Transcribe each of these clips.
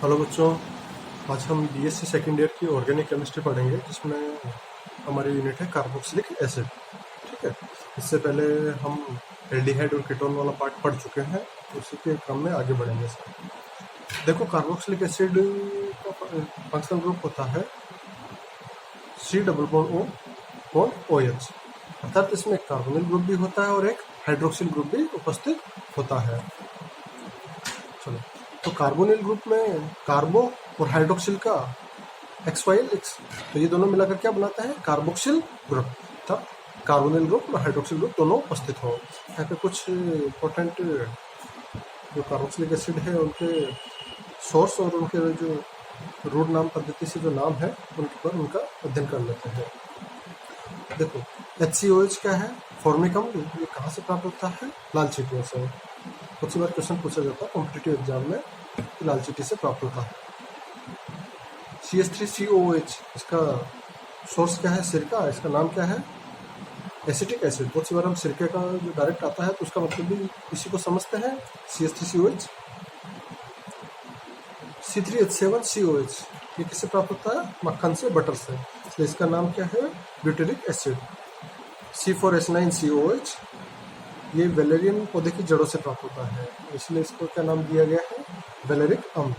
Hello बच्चों, आज हम बीएससी सेकेंड ईयर की ऑर्गेनिक केमिस्ट्री पढ़ेंगे जिसमें हमारी यूनिट है कार्बोक्सिलिक एसिड। ठीक है। इससे पहले हम एल्डिहाइड और कीटोन वाला पार्ट पढ़ चुके हैं, तो उसी के क्रम में आगे बढ़ेंगे सर। देखो, कार्बोक्सिलिक एसिड का फंक्शनल ग्रुप होता है C+O(OH), अर्थात इसमें एक कार्बोनिल ग्रुप भी होता है और एक हाइड्रोक्सिल ग्रुप भी उपस्थित होता है। चलो, तो कार्बोनिल ग्रुप में कार्बो और हाइड्रोक्सिल का XYLX, तो ये दोनों मिलाकर क्या बनाता है? Carboxyl group. तब कार्बोनिल ग्रुप और हाइड्रोक्सिल ग्रुप दोनों उपस्थित हो। यहाँ पे कुछ इंपॉर्टेंट जो कार्बोक्सिलिक एसिड है उनके सोर्स और उनके जो रूट नाम पद्धति से जो नाम है उनके पर उनका अध्ययन कर लेते हैं। देखो, HCOH क्या है? फॉर्मिक अम्ल। ये कहाँ से प्राप्त होता है? लाल चींटियों से। कुछ बार क्वेश्चन पूछा जाता है कॉम्पिटिटिव एग्जाम में, लाल चींटी से प्राप्त होता है। CH3COOH, इसका सोर्स क्या है? सिरका। इसका नाम क्या है? Acetic acid. बहुत सी बार हम सिरके का जो डायरेक्ट आता है तो उसका मतलब भी इसी को समझते हैं, CH3COH। C3H7COH, ये किससे प्राप्त होता है? मक्खन से, बटर से, इसलिए इसका नाम क्या है? Butyric acid. C4H9COH, ये वेलेरियन पौधे की जड़ों से प्राप्त होता है, इसलिए इसको क्या नाम दिया गया है? वेलेरिक अम्ल।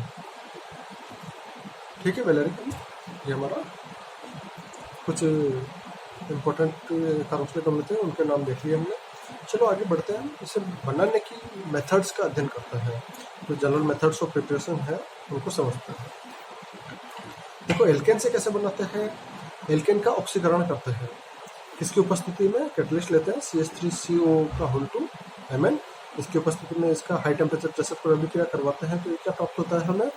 ठीक है, वेलेरिक अम्ल। ये हमारा कुछ इम्पोर्टेंट कार्बोक्सिलिक अम्ल थे, उनके नाम देख लिए हमने। चलो आगे बढ़ते हैं, इसे बनाने की मेथड्स का अध्ययन करते हैं। जो जनरल मेथड्स ऑफ प्रिपरेशन है उनको समझते हैं। देखो, एल्केन से कैसे बनाते हैं? एल्केन का ऑक्सीकरण करते हैं। किसकी उपस्थिति में? कैटलिस्ट लेते हैं CH3CO(Mn), इसकी उपस्थिति में इसका हाई टेम्परेचर प्रेशर पर अभिक्रिया करवाते हैं, तो ये क्या प्राप्त होता है? हमें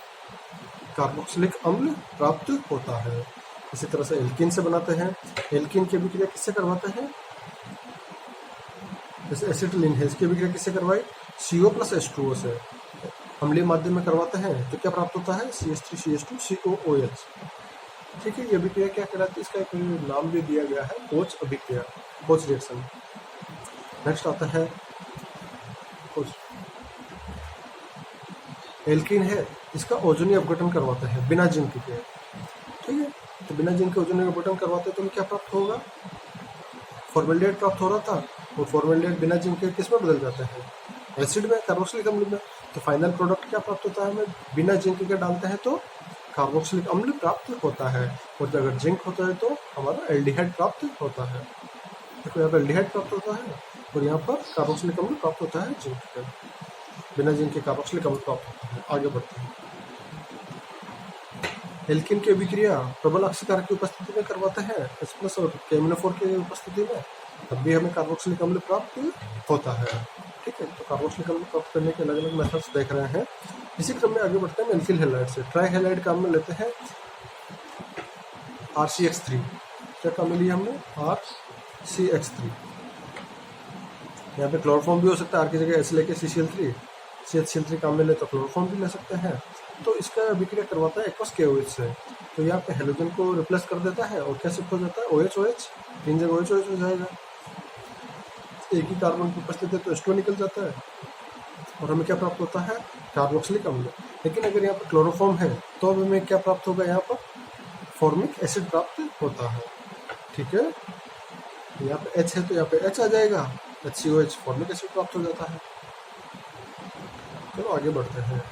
कार्बोक्सिलिक अम्ल प्राप्त होता है। इसी तरह से एल्कीन से बनाते हैं। एल्कीन की अभिक्रिया किससे करवाते हैं? जैसे एसिटिलीन है, इसकी अभिक्रिया किससे करवाई? CO+H2O से। अम्लीय माध्यम में करवाते हैं तो क्या प्राप्त होता है? CH3CH2COOH। ठीक है, ये अभिक्रिया क्या कहलाती है? इसका एक नाम भी दिया गया है, कोच अभिक्रिया, कोच रिएक्शन। नेक्स्ट आता है कोच। एल्कीन है, इसका ओजोनीय अपघटन करवाते हैं बिना जिंक के। ठीक है, तो बिना जिंक के ओजोनीय अपघटन करवाते तो क्या प्राप्त होगा? फॉर्मेल्डिहाइड प्राप्त हो रहा था, और फॉर्मेल्डिहाइड बिना जिंक के किस में बदल जाता है? एसिड में, कार्बोक्सिलिक अम्ल में। तो फाइनल प्रोडक्ट क्या प्राप्त होता है हमें? बिना जिंक के डालते हैं तो कार्बोक्सिलिक अम्ल प्राप्त होता है, और अगर जिंक होता है तो हमारा एल्डिहाइड प्राप्त होता है। देखो, यहाँ पर एल्डिहाइड प्राप्त होता है और यहाँ पर कार्बोक्सिलिक अम्ल प्राप्त होता है जिंक के। बिना जिंक के कार्बोक्सिलिक अम्ल प्राप्त होता है। आगे बढ़ते हैं। एल्कीन की अभिक्रिया प्रबल ऑक्सीकारक की उपस्थिति में करवाते हैं, H+ और KMnO4 की उपस्थिति में, तब भी हमें कार्बोक्सिलिक अम्ल प्राप्त होता है। ठीक है, तो कार्बोक्सिलिक अम्ल प्राप्त करने के अलग अलग मेथड्स देख रहे हैं। इसी क्रम में आगे बढ़ते हैं एल्किल हैलाइड से। ट्राई हैलाइड काम में लेते हैं RCH3। क्या काम में लिया हमने? RCH3। यहाँ पे क्लोरोफॉर्म भी हो सकता है, R की जगह S लेके CCl3, CH3 काम में ले तो क्लोरोफॉर्म भी ले सकते हैं। तो इसका अभिक्रिया करवाता है एक्वस KOH से, तो यहाँ पे हेलोजन को रिप्लेस कर देता है और क्या शिफ्ट हो जाता है? OH, 3 जगह OH हो जाएगा। एक ही कार्बन की उपस्थिति है तो H2 निकल जाता है और हमें क्या प्राप्त होता है? कार्बोक्सिलिक अम्ल। लेकिन अगर यहाँ पर क्लोरोफॉर्म है तो अब हमें क्या प्राप्त होगा? यहाँ पर फॉर्मिक एसिड प्राप्त होता है। ठीक है, यहाँ पे H है तो यहाँ पे H आ जाएगा, HCOH, फॉर्मिक एसिड प्राप्त हो जाता है। चलो आगे बढ़ते हैं।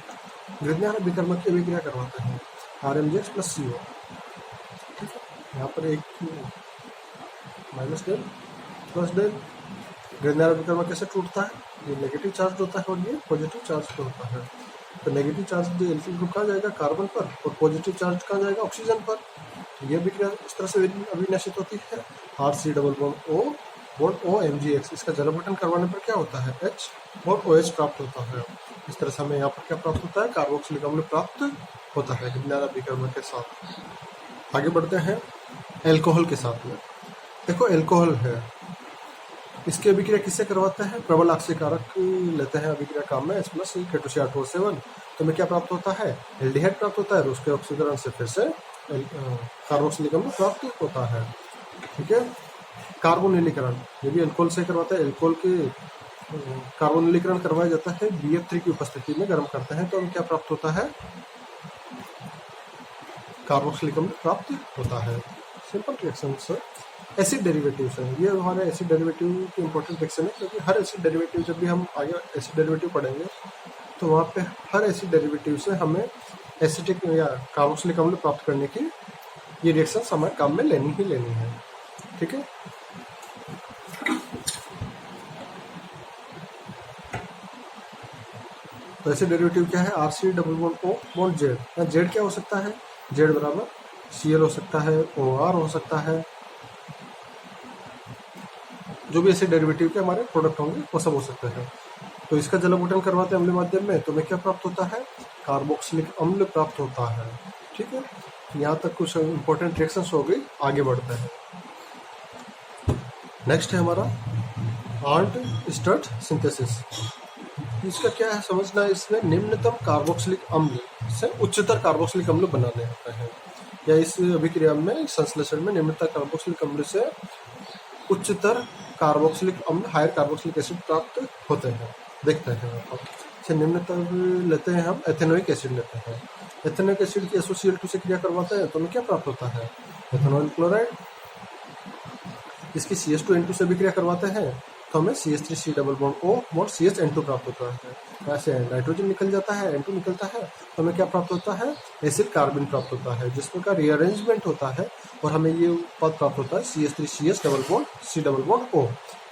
ग्रिग्नार विकर्मक की अभिक्रिया करवाते हैं RMGH+CO। ठीक है, यहाँ पर एक माइनस डेल प्लस डेल। ग्रिग्नार विकर्मक कैसे टूटता है? ये नेगेटिव चार्ज होता है और ये पॉजिटिव चार्ज होता है। तो नेगेटिव चार्ज जो एल्किल ग्रुप कहाँ जाएगा? कार्बन पर, और पॉजिटिव चार्ज कहाँ जाएगा? ऑक्सीजन पर। तो ये अभिक्रिया इस तरह से अभिनशित होती है। RC+O(OMgX), इसका जल अपघटन करवाने पर क्या होता है? H और OH प्राप्त होता है। इस तरह से हमें यहाँ पर क्या प्राप्त होता है? कार्बोक्सिलिक अम्ल प्राप्त होता है ग्रिग्नार विकर्मक के साथ। आगे बढ़ते हैं एल्कोहल के साथ में। देखो, एल्कोहल है, इसकी अभिक्रिया किससे करवाते हैं? प्रबल ऑक्सीकारक लेते हैं अभिक्रिया काम में, H+ K2CR4 तो हमें क्या प्राप्त होता है? एल्डिहाइड प्राप्त होता है, और उसके ऑक्सीकरण से फिर से कार्बोक्सिलिक अम्ल प्राप्त होता है। ठीक है, कार्बोनिलीकरण, ये भी एल्कोहल से करवाता है। एल्कोहल के कार्बोनिलीकरण करवाया जाता है BF3 की उपस्थिति में, गर्म करते हैं तो हमें क्या प्राप्त होता है? कार्बोक्सिलिक अम्ल प्राप्त होता है। Simple reaction sir. Acid derivatives हैं, ये हमारे एसिड डेरिवेटिव की इंपॉर्टेंट रिएक्शन है, क्योंकि हर एसिड डेरिवेटिव जब भी हम आगे एसिड डेरिवेटिव पढ़ेंगे तो वहाँ पे हर एसिड डेरिवेटिव से हमें एसिटिक या कार्बोक्सिलिक अम्ल प्राप्त करने की ये रिएक्शन हमारे काम में लेनी ही लेनी है। ठीक है, तो एसिड डेरिवेटिव क्या है, RC double bond O bond Z। या Z क्या हो सकता है, Z बराबर Cl हो सकता है, OR हो सकता है, जो भी एसिड डेरिवेटिव के हमारे प्रोडक्ट होंगे वो सब हो सकते हैं। तो इसका जल अपघटन करवाते हैं अम्लीय माध्यम में, तो हमें क्या प्राप्त होता है, कार्बोक्सिलिक अम्ल प्राप्त होता है। ठीक है, यहाँ तक कुछ इंपॉर्टेंट रिएक्शंस हो गई, आगे बढ़ते हैं। नेक्स्ट है हमारा आर्नट स्टर्ट सिंथेसिस। इसका क्या है समझना, इसमें निम्नतम कार्बोक्सिलिक अम्ल से उच्चतर कार्बोक्सिलिक अम्ल बनाने होते हैं, या इस अभिक्रिया में संश्लेषण में निम्नतम कार्बोक्सिलिक अम्ल से उच्चतर कार्बोक्सिलिक अम्ल हायर कार्बोक्सिलिक एसिड प्राप्त होते हैं। देखते हैं आप निम्नतम लेते हैं, हम एथेनोइक एसिड लेते हैं। एथेनोइक एसिड की SOCl2 से क्रिया करवाते हैं तो हमें क्या प्राप्त होता है, एथेनॉल क्लोराइड। इसकी CH2N2 से भी क्रिया करवाते हैं तो हमें CH3C double bond O bond CHN2 प्राप्त होता है। ऐसे नाइट्रोजन निकल जाता है, N2 निकलता है, तो हमें क्या प्राप्त होता है, एसिड कार्बन प्राप्त होता है, जिसमें का रीअरेंजमेंट होता है और हमें ये उत्पाद प्राप्त होता है CH3CH double bond C double bond O,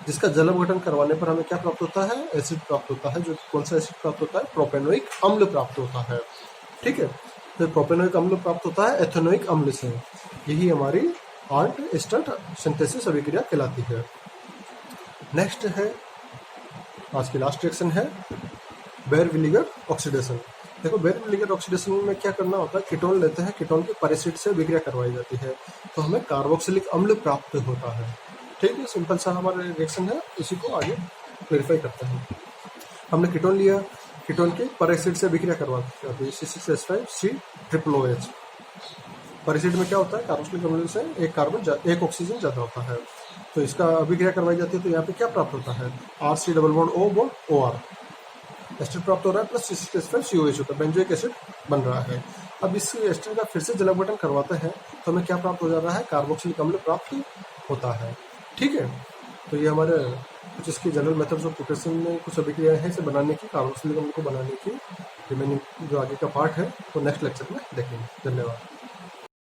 जिसका जल अपघटन करवाने पर हमें क्या प्राप्त होता है, एसिड प्राप्त होता है। जो कौन सा एसिड प्राप्त होता है, प्रोपेनोइक अम्ल प्राप्त होता है। ठीक है, तो प्रोपेनोइक अम्ल प्राप्त होता है एथेनोइक अम्ल से। यही हमारी आर्नट स्टर्ट सिंथेसिस अभिक्रिया कहलाती है। नेक्स्ट है आज की लास्ट रिएक्शन है बेयर विनेगर ऑक्सीडेशन। देखो बेयर विनेगर ऑक्सीडेशन में क्या करना होता है, कीटोन लेते हैं, कीटोन की पर एसिड से अभिक्रिया करवाई जाती है तो हमें कार्बोक्सिलिक अम्ल प्राप्त होता है। ठीक है, सिंपल सा हमारा रिएक्शन है, इसी को आगे क्लैरिफाई करते हैं। हमने कीटोन लिया, कीटोन की पर एसिड से अभिक्रिया करवाती है C6H5COOH। पर एसिड में क्या होता है, कार्बोक्सिलिक अम्ल से एक ऑक्सीजन ज्यादा होता है, तो इसका अभिक्रिया करवाई जाती है तो यहाँ पे क्या प्राप्त होता है, RC double bond O bond OR ester प्राप्त हो रहा है, प्लस C6H5COH होता है, बेंजोइक एसिड बन रहा है। अब इस एस्टर का फिर से जल अपघटन करवाते हैं तो हमें क्या प्राप्त हो जा रहा है, कार्बोक्सिलिक अम्ल प्राप्त होता है। ठीक है, तो ये हमारे कुछ इसकी जनरल मेथड्स ऑफ प्रिपरेशन में कुछ अभिक्रियाएं हैं इसे बनाने की, कार्बोक्सिलिक अम्ल को बनाने की। रिमेनिंग जो आगे का पार्ट है तो नेक्स्ट लेक्चर में देखेंगे। धन्यवाद।